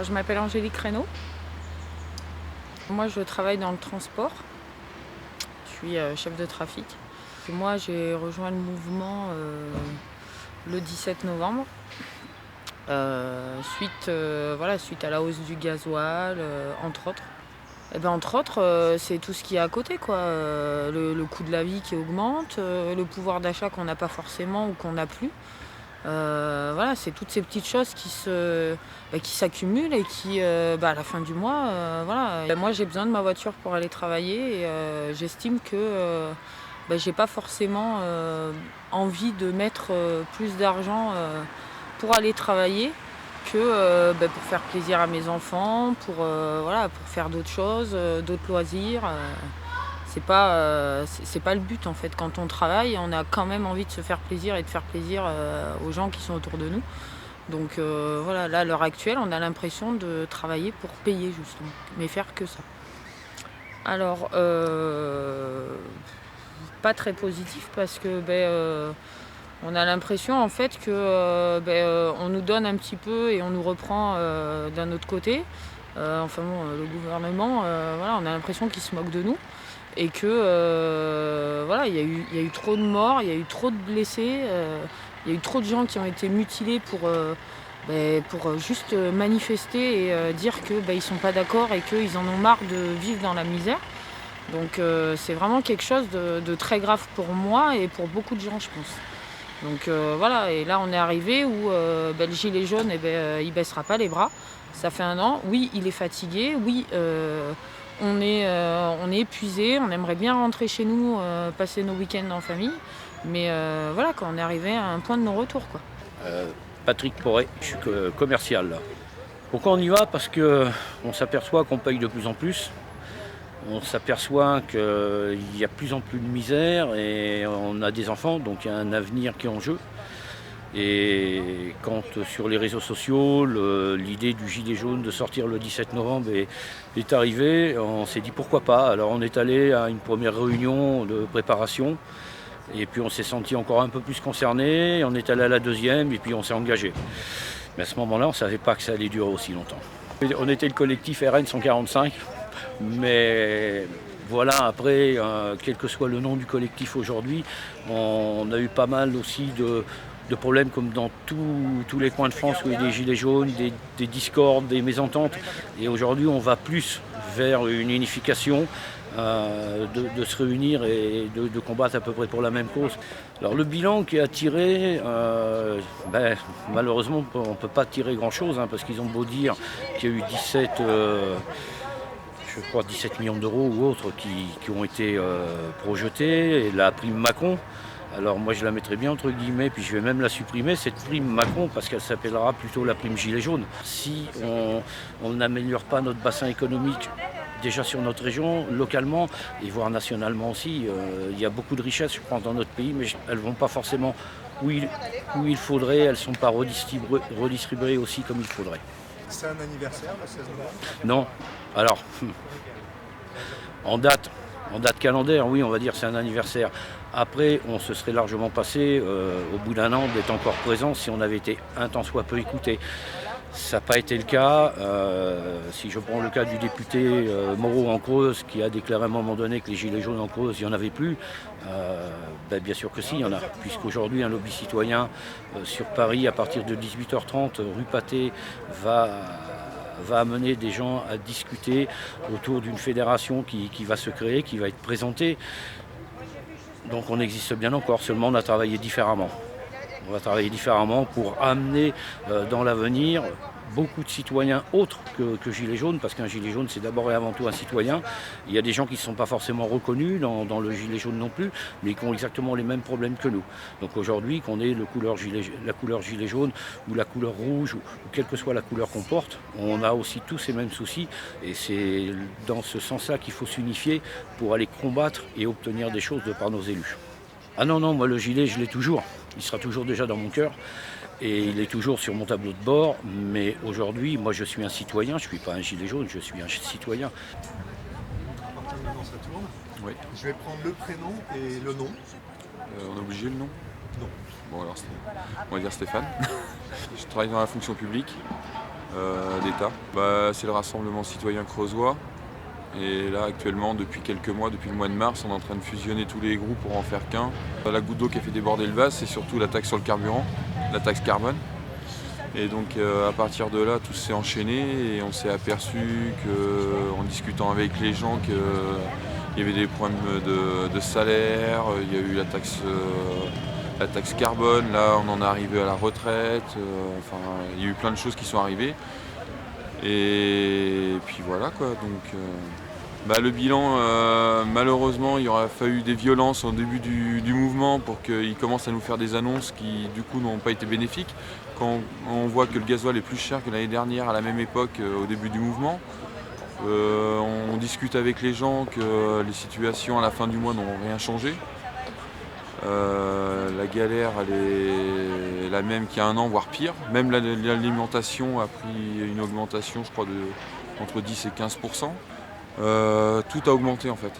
Alors, je m'appelle Angélique Reynaud. Moi, je travaille dans le transport. Je suis chef de trafic. Moi, j'ai rejoint le mouvement le 17 novembre, suite à la hausse du gasoil, entre autres. Entre autres, c'est tout ce qui est à côté, quoi. Le coût de la vie qui augmente, le pouvoir d'achat qu'on n'a pas forcément ou qu'on n'a plus. C'est toutes ces petites choses qui s'accumulent et qui, à la fin du mois, Moi, j'ai besoin de ma voiture pour aller travailler et j'estime que j'ai pas forcément envie de mettre plus d'argent pour aller travailler que pour faire plaisir à mes enfants, pour faire d'autres choses, d'autres loisirs. C'est pas le but en fait. Quand on travaille, on a quand même envie de se faire plaisir et de faire plaisir aux gens qui sont autour de nous. Donc là, à l'heure actuelle, on a l'impression de travailler pour payer justement, mais faire que ça. Alors, pas très positif parce que on a l'impression en fait que on nous donne un petit peu et on nous reprend d'un autre côté. Le gouvernement, on a l'impression qu'il se moque de nous. Et que il y a eu trop de morts, il y a eu trop de blessés, il y a eu trop de gens qui ont été mutilés pour juste manifester et dire que ils sont pas d'accord et qu'ils en ont marre de vivre dans la misère. Donc c'est vraiment quelque chose de très grave pour moi et pour beaucoup de gens, je pense. Donc et là on est arrivé où le gilet jaune, il baissera pas les bras. Ça fait 1 an, oui il est fatigué, oui on est épuisé, on aimerait bien rentrer chez nous, passer nos week-ends en famille, mais quand on est arrivé à un point de non-retour, quoi. Patrick Poré, je suis commercial là. Pourquoi on y va? Parce qu'on s'aperçoit qu'on paye de plus en plus. On s'aperçoit qu'il y a de plus en plus de misère et on a des enfants, donc il y a un avenir qui est en jeu. Et quand sur les réseaux sociaux, l'idée du gilet jaune de sortir le 17 novembre est arrivée, on s'est dit pourquoi pas. Alors on est allé à une première réunion de préparation et puis on s'est senti encore un peu plus concerné. On est allé à la deuxième et puis on s'est engagé. Mais à ce moment-là, on ne savait pas que ça allait durer aussi longtemps. On était le collectif RN 145, mais voilà, après, quel que soit le nom du collectif aujourd'hui, on a eu pas mal aussi de problèmes comme dans tous les coins de France où il y a des gilets jaunes, des discordes, des mésententes. Et aujourd'hui, on va plus vers une unification, de se réunir et de combattre à peu près pour la même cause. Alors le bilan qui est à tirer, malheureusement, on ne peut pas tirer grand-chose, parce qu'ils ont beau dire qu'il y a eu 17 millions d'euros ou autres qui ont été projetés, et la prime Macron. Alors moi je la mettrais bien entre guillemets, puis je vais même la supprimer, cette prime Macron, parce qu'elle s'appellera plutôt la prime gilet jaune. Si on n'améliore pas notre bassin économique, déjà sur notre région, localement, et voire nationalement aussi, il y a beaucoup de richesses, je pense, dans notre pays, mais elles ne vont pas forcément où il faudrait, elles ne sont pas redistribuées aussi comme il faudrait. C'est un anniversaire, le 16 novembre? Non. Alors, en date calendaire, oui, on va dire c'est un anniversaire. Après, on se serait largement passé, au bout d'1 an, d'être encore présent si on avait été un tant soit peu écouté. Ça n'a pas été le cas. Si je prends le cas du député Moreau en Creuse, qui a déclaré à un moment donné que les gilets jaunes en Creuse, il n'y en avait plus, bien sûr que si, il y en a. Puisqu'aujourd'hui, un lobby citoyen sur Paris, à partir de 18h30, rue Pathé, va amener des gens à discuter autour d'une fédération qui va se créer, qui va être présentée. Donc on existe bien encore, seulement on a travaillé différemment. On va travailler différemment pour amener dans l'avenir beaucoup de citoyens autres que Gilets jaunes, parce qu'un gilet jaune c'est d'abord et avant tout un citoyen. Il y a des gens qui ne sont pas forcément reconnus dans le gilet jaune non plus, mais qui ont exactement les mêmes problèmes que nous. Donc aujourd'hui, qu'on ait la couleur gilet jaune ou la couleur rouge, ou quelle que soit la couleur qu'on porte, on a aussi tous ces mêmes soucis, et c'est dans ce sens-là qu'il faut s'unifier pour aller combattre et obtenir des choses de par nos élus. Ah non, moi le gilet je l'ai toujours, il sera toujours déjà dans mon cœur. Et il est toujours sur mon tableau de bord, mais aujourd'hui, moi je suis un citoyen, je ne suis pas un gilet jaune, je suis un citoyen. À partir de maintenant, ça tourne. Oui. Je vais prendre le prénom et le nom. On est obligé le nom. Non. Bon alors, on va dire Stéphane. Je travaille dans la fonction publique d'État. C'est le Rassemblement citoyen creusois. Et là actuellement, depuis quelques mois, depuis le mois de mars, on est en train de fusionner tous les groupes pour en faire qu'un. La goutte d'eau qui a fait déborder le vase, c'est surtout la taxe sur le carburant, la taxe carbone. Et donc à partir de là, tout s'est enchaîné et on s'est aperçu qu'en discutant avec les gens qu'il y avait des problèmes de salaire, il y a eu la taxe carbone, là on en est arrivé à la retraite, il y a eu plein de choses qui sont arrivées. Et puis voilà quoi, donc le bilan, malheureusement il aura fallu des violences au début du mouvement pour qu'ils commencent à nous faire des annonces qui du coup n'ont pas été bénéfiques. Quand on voit que le gasoil est plus cher que l'année dernière à la même époque au début du mouvement, on discute avec les gens que les situations à la fin du mois n'ont rien changé. La galère elle est la même qu'il y a un an, voire pire. Même l'alimentation a pris une augmentation, je crois, entre 10 et 15%. Tout a augmenté en fait.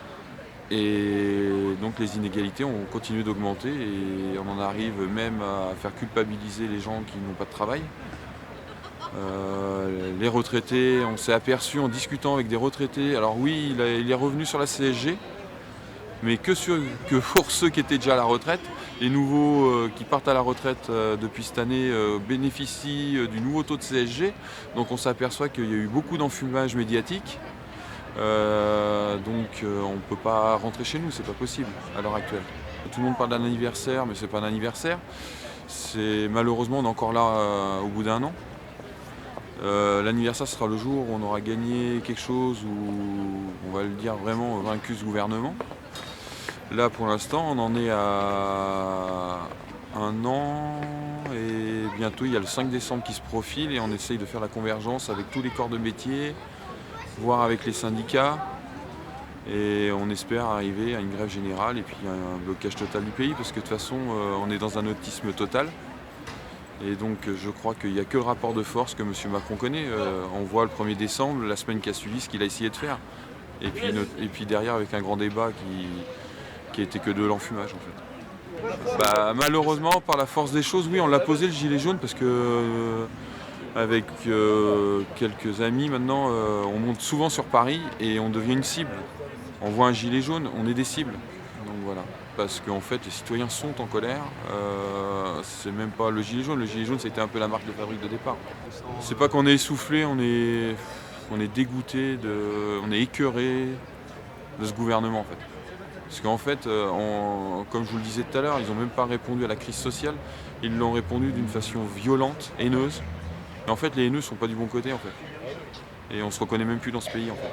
Et donc les inégalités ont continué d'augmenter et on en arrive même à faire culpabiliser les gens qui n'ont pas de travail. Les retraités, on s'est aperçu en discutant avec des retraités, alors oui, il est revenu sur la CSG, mais que pour ceux qui étaient déjà à la retraite. Les nouveaux qui partent à la retraite depuis cette année bénéficient du nouveau taux de CSG. Donc on s'aperçoit qu'il y a eu beaucoup d'enfumage médiatique. On ne peut pas rentrer chez nous, c'est pas possible à l'heure actuelle. Tout le monde parle d'un anniversaire, mais c'est pas un anniversaire. Malheureusement, on est encore là au bout d'un an. L'anniversaire sera le jour où on aura gagné quelque chose, où on va le dire vraiment vaincu ce gouvernement. Là pour l'instant on en est à un an et bientôt il y a le 5 décembre qui se profile et on essaye de faire la convergence avec tous les corps de métier, voire avec les syndicats et on espère arriver à une grève générale et puis un blocage total du pays parce que de toute façon on est dans un autisme total. Et donc je crois qu'il n'y a que le rapport de force que M. Macron connaît. On voit le 1er décembre, la semaine qui a suivi, ce qu'il a essayé de faire. Et puis derrière avec un grand débat qui était que de l'enfumage en fait. Malheureusement, par la force des choses, oui, on l'a posé le gilet jaune parce que avec quelques amis maintenant, on monte souvent sur Paris et on devient une cible. On voit un gilet jaune, on est des cibles. Donc voilà. Parce qu'en fait, les citoyens sont en colère. C'est même pas le gilet jaune. Le gilet jaune, c'était un peu la marque de fabrique de départ. C'est pas qu'on est essoufflé, on est dégoûté, on est écœuré de ce gouvernement en fait. Parce qu'en fait, comme je vous le disais tout à l'heure, ils n'ont même pas répondu à la crise sociale. Ils l'ont répondu d'une façon violente, haineuse. Et en fait, les haineux ne sont pas du bon côté en fait. Et on se reconnaît même plus dans ce pays en fait.